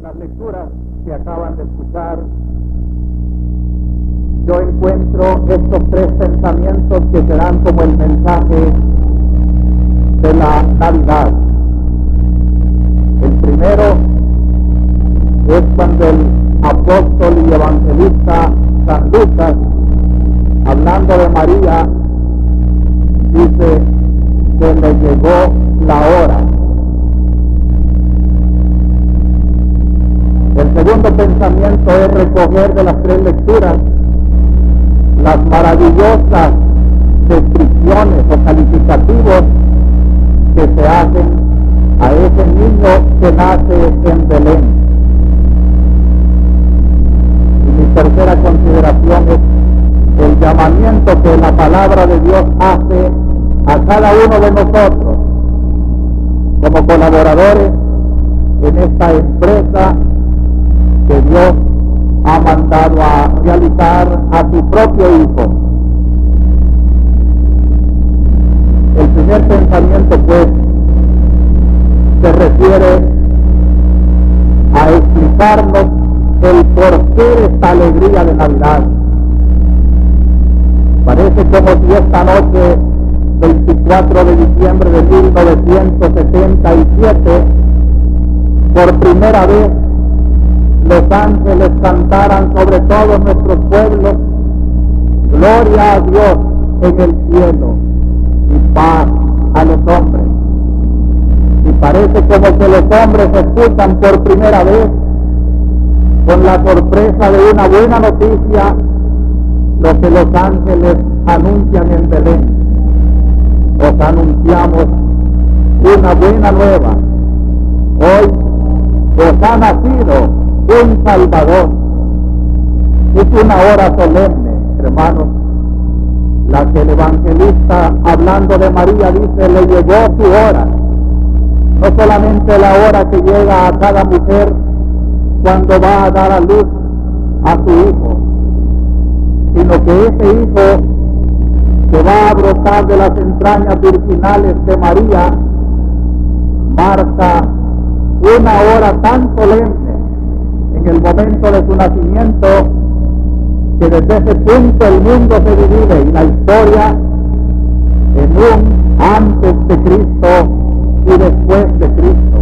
En las lecturas que acaban de escuchar, yo encuentro estos tres pensamientos que serán como el mensaje de la Navidad. El primero es cuando el apóstol y evangelista San Lucas, hablando de María, dice que le llegó la hora. El segundo pensamiento es recoger de las tres lecturas las maravillosas descripciones o calificativos que se hacen a ese niño que nace en Belén. Y mi tercera consideración es el llamamiento que la palabra de Dios hace a cada uno de nosotros como colaboradores en esta empresa que Dios ha mandado a realizar a su propio Hijo. El primer pensamiento, pues, se refiere a explicarnos el porqué de esta alegría de Navidad. Parece como si esta noche, 24 de diciembre de 1977, por primera vez, los ángeles cantaran sobre todos nuestros pueblos: gloria a Dios en el cielo y paz a los hombres. Y parece como que los hombres escuchan por primera vez, con la sorpresa de una buena noticia, lo que los ángeles anuncian en Belén. Os anunciamos una buena nueva. Hoy os ha nacido un Salvador. Es una hora solemne, hermanos, la que el evangelista, hablando de María, dice: le llegó su hora. No solamente la hora que llega a cada mujer cuando va a dar a luz a su hijo, sino que ese hijo que va a brotar de las entrañas virginales de María marca una hora tan solemne en el momento de su nacimiento, que desde ese punto el mundo se divide y la historia en un antes de Cristo y después de Cristo.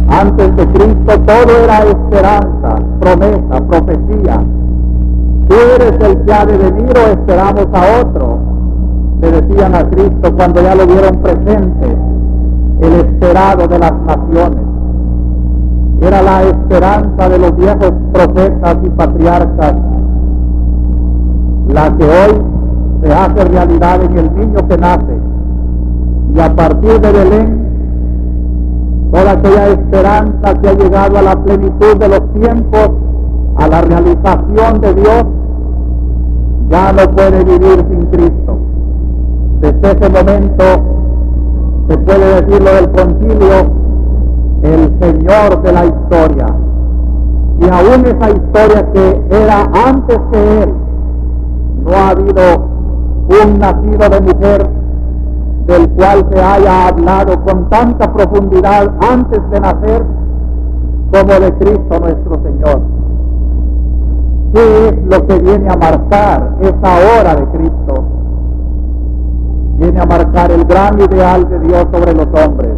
Antes de Cristo todo era esperanza, promesa, profecía. Tú eres el que ha de venir o esperamos a otro, le decían a Cristo cuando ya lo vieron presente, el esperado de las naciones. Era la esperanza de los viejos profetas y patriarcas, la que hoy se hace realidad en el niño que nace. Y a partir de Belén, toda aquella esperanza que ha llegado a la plenitud de los tiempos, a la realización de Dios, ya no puede vivir sin Cristo. Desde ese momento se puede decir lo del concilio: el Señor de la historia. Y aún esa historia que era antes que Él, no ha habido un nacido de mujer del cual se haya hablado con tanta profundidad antes de nacer como de Cristo nuestro Señor. ¿Qué es lo que viene a marcar esa hora de Cristo? Viene a marcar el gran ideal de Dios sobre los hombres.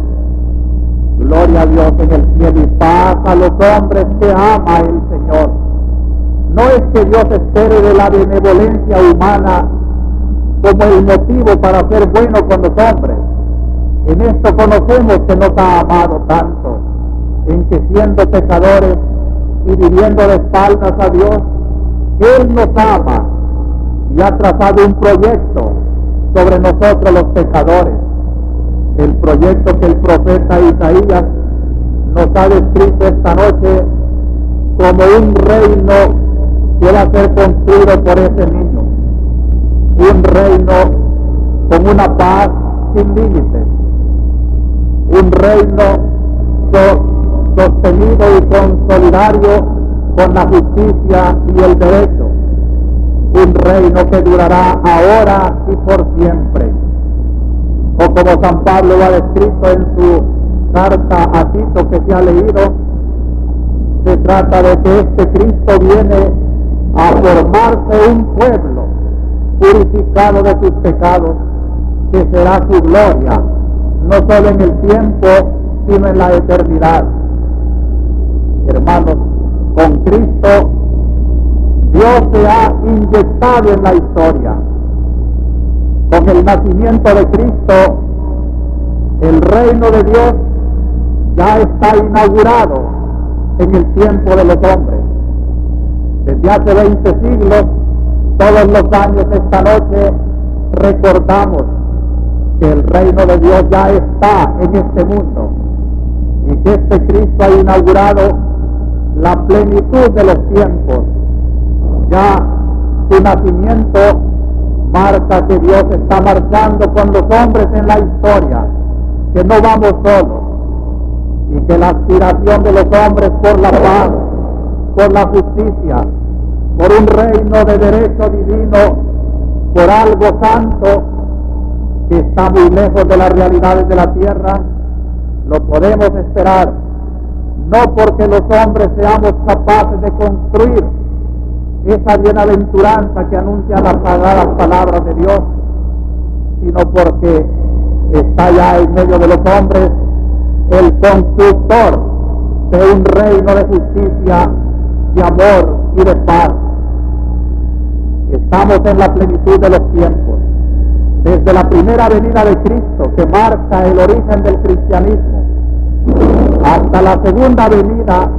Gloria a Dios en el cielo y paz a los hombres que ama el Señor. No es que Dios espere de la benevolencia humana como el motivo para ser bueno con los hombres. En esto conocemos que nos ha amado tanto, en que siendo pecadores y viviendo de espaldas a Dios, Él nos ama y ha trazado un proyecto sobre nosotros los pecadores. El proyecto que el profeta Isaías nos ha descrito esta noche como un reino que va a ser construido por ese niño. Un reino con una paz sin límites. Un reino sostenido y consolidario con la justicia y el derecho. Un reino que durará ahora y por siempre. O como San Pablo lo ha descrito en su carta a Tito que se ha leído, Se trata de que este Cristo viene a formarse un pueblo purificado de sus pecados, que será su gloria, no solo en el tiempo, sino en la eternidad. Hermanos, con Cristo, Dios se ha inyectado en la historia. Con el nacimiento de Cristo, el reino de Dios ya está inaugurado en el tiempo de los hombres. Desde hace 20 siglos, todos los años, esta noche, recordamos que el reino de Dios ya está en este mundo y que este Cristo ha inaugurado la plenitud de los tiempos. Ya su nacimiento marca que Dios está marchando con los hombres en la historia, que no vamos solos, y que la aspiración de los hombres por la paz, por la justicia, por un reino de derecho divino, por algo santo que está muy lejos de las realidades de la tierra, lo podemos esperar, no porque los hombres seamos capaces de construir esa bienaventuranza que anuncia las sagradas palabras de Dios, sino porque está ya en medio de los hombres el constructor de un reino de justicia, de amor y de paz. Estamos en la plenitud de los tiempos. Desde la primera venida de Cristo, que marca el origen del cristianismo, hasta la segunda venida,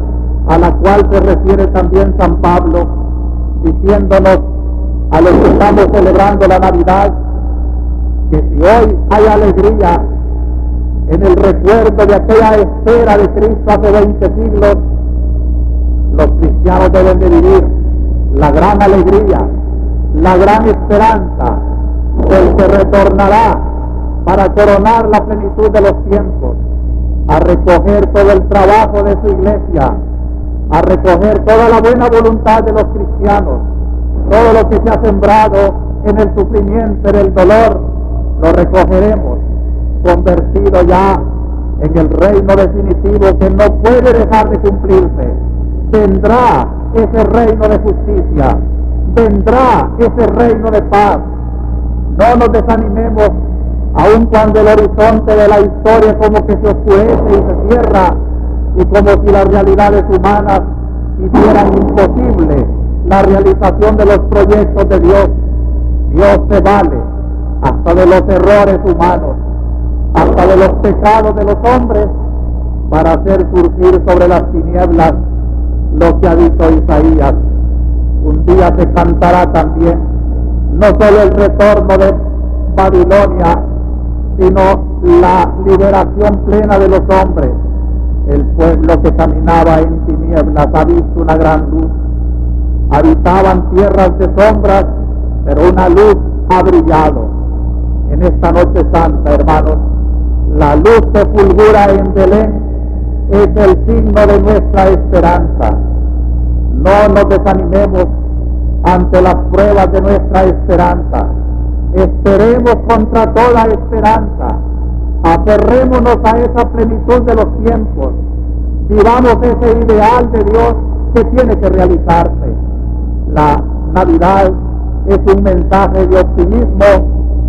a la cual se refiere también San Pablo, diciéndonos a los que estamos celebrando la Navidad, que si hoy hay alegría en el recuerdo de aquella espera de Cristo hace 20 siglos, los cristianos deben de vivir la gran alegría, la gran esperanza del que retornará para coronar la plenitud de los tiempos, a recoger todo el trabajo de su iglesia, a recoger toda la buena voluntad de los cristianos, todo lo que se ha sembrado en el sufrimiento, en el dolor, lo recogeremos, convertido ya en el reino definitivo que no puede dejar de cumplirse. Vendrá ese reino de justicia, vendrá ese reino de paz. No nos desanimemos, aun cuando el horizonte de la historia como que se oscurece y se cierra, y como si las realidades humanas hicieran imposible la realización de los proyectos de Dios. Dios se vale hasta de los errores humanos, hasta de los pecados de los hombres, para hacer surgir sobre las tinieblas lo que ha dicho Isaías. Un día se cantará también no solo el retorno de Babilonia, sino la liberación plena de los hombres. El pueblo que caminaba en tinieblas ha visto una gran luz. Habitaban tierras de sombras, pero una luz ha brillado. En esta noche santa, hermanos, la luz que fulgura en Belén es el signo de nuestra esperanza. No nos desanimemos ante las pruebas de nuestra esperanza. Esperemos contra toda esperanza. Aferrémonos a esa plenitud de los tiempos. Vivamos ese ideal de Dios que tiene que realizarse. La Navidad es un mensaje de optimismo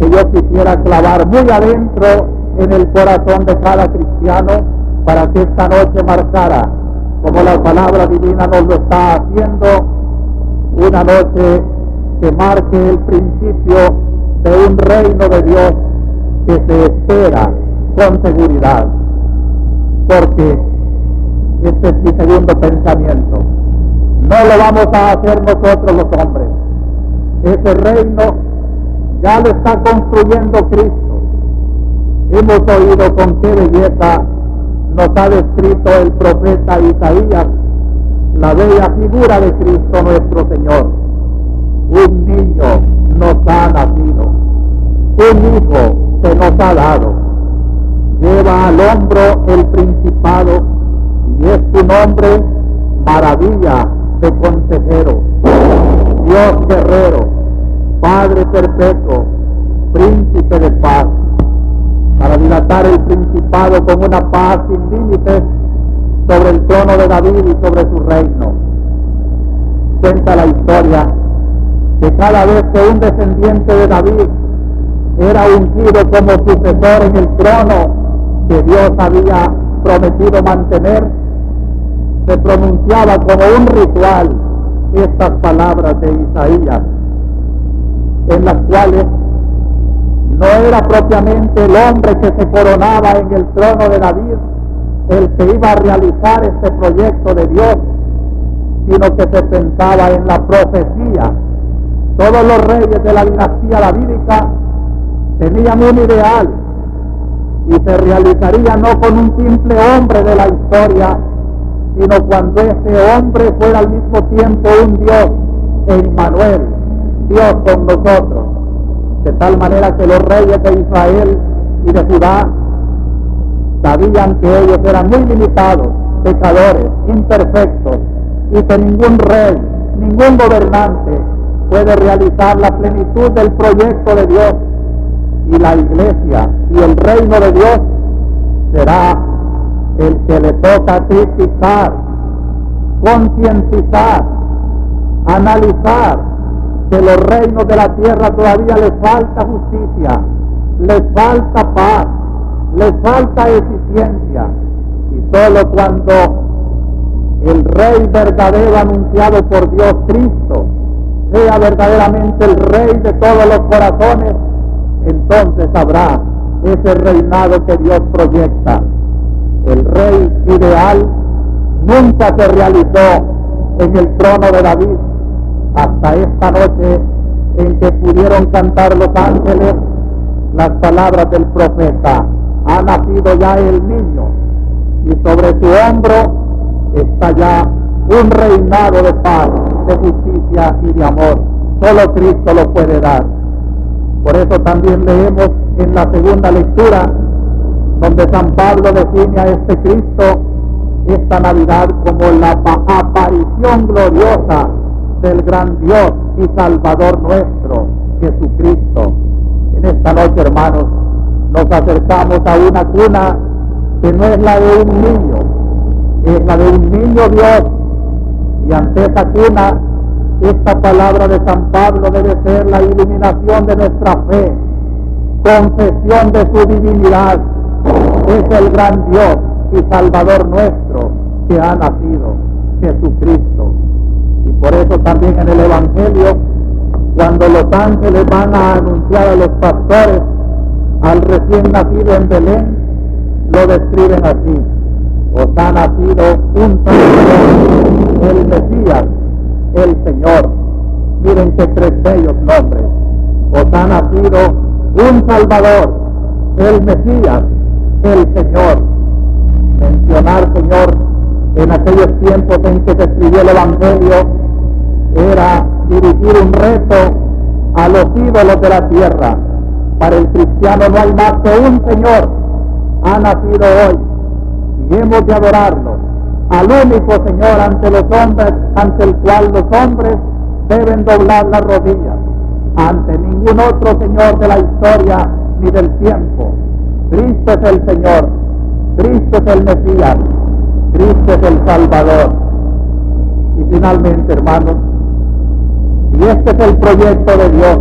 que yo quisiera clavar muy adentro en el corazón de cada cristiano, para que esta noche marcara, como la palabra divina nos lo está haciendo, una noche que marque el principio de un reino de Dios que se espera con seguridad. Porque este es mi segundo pensamiento. No lo vamos a hacer nosotros los hombres. Ese reino ya lo está construyendo Cristo. Hemos oído con qué belleza nos ha descrito el profeta Isaías la bella figura de Cristo nuestro Señor. Un niño nos ha nacido, un hijo se nos ha dado, lleva al hombro el principado, y es su nombre Maravilla de Consejero, Dios guerrero, Padre perpetuo, Príncipe de paz. Para dilatar el principado con una paz sin límites, sobre el trono de David y sobre su reino. Cuenta la historia que cada vez que un descendiente de David era ungido como sucesor en el trono que Dios había prometido mantener, se pronunciaba como un ritual estas palabras de Isaías, en las cuales no era propiamente el hombre que se coronaba en el trono de David el que iba a realizar este proyecto de Dios, sino que se pensaba en la profecía. Todos los reyes de la dinastía davídica tenían un ideal y se realizaría no con un simple hombre de la historia, sino cuando ese hombre fuera al mismo tiempo un Dios, Emmanuel, Dios con nosotros. De tal manera que los reyes de Israel y de Judá sabían que ellos eran muy limitados, pecadores, imperfectos, y que ningún rey, ningún gobernante puede realizar la plenitud del proyecto de Dios. Y la iglesia y el reino de Dios será el que le toca criticar, concientizar, analizar que los reinos de la tierra todavía les falta justicia, les falta paz, les falta eficiencia, y solo cuando el Rey verdadero anunciado por Dios, Cristo, sea verdaderamente el Rey de todos los corazones, entonces habrá ese reinado que Dios proyecta. El Rey ideal nunca se realizó en el trono de David, hasta esta noche en que pudieron cantar los ángeles las palabras del profeta: ha nacido ya el niño, y sobre su hombro está ya un reinado de paz, de justicia y de amor. Solo Cristo lo puede dar. Por eso también leemos en la segunda lectura, donde San Pablo define a este Cristo, esta Navidad, como la aparición gloriosa del gran Dios y Salvador nuestro, Jesucristo. En esta noche, hermanos, nos acercamos a una cuna que no es la de un niño, es la de un niño Dios, y ante esa cuna, esta palabra de San Pablo debe ser la iluminación de nuestra fe, confesión de su divinidad. Es el gran Dios y Salvador nuestro que ha nacido, Jesucristo. Y por eso también en el Evangelio, cuando los ángeles van a anunciar a los pastores al recién nacido en Belén, lo describen así: os ha nacido un Salvador, el Mesías, el Señor. Miren qué tres bellos nombres: os ha nacido un Salvador, el Mesías, el Señor. Mencionar Señor en aquellos tiempos en que se escribió el Evangelio era dirigir un reto a los ídolos de la tierra. Para el cristiano no hay más que un Señor, ha nacido hoy, y hemos de adorarlo, al único Señor ante los hombres, ante el cual los hombres deben doblar las rodillas, ante ningún otro Señor de la historia ni del tiempo. Cristo es el Señor, Cristo es el Mesías, Cristo es el Salvador. Y finalmente, hermanos, y este es el proyecto de Dios,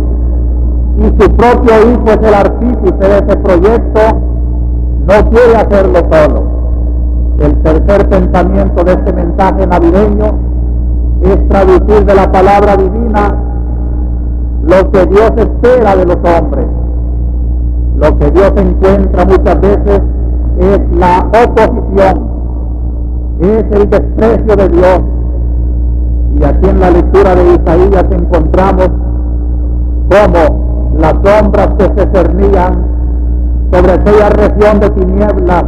y su propio Hijo es el artífice de ese proyecto, no quiere hacerlo solo. El tercer pensamiento de este mensaje navideño es traducir de la palabra divina lo que Dios espera de los hombres. Lo que Dios encuentra muchas veces es la oposición, es el desprecio de Dios. Y aquí en la lectura de Isaías encontramos cómo las sombras que se cernían sobre aquella región de tinieblas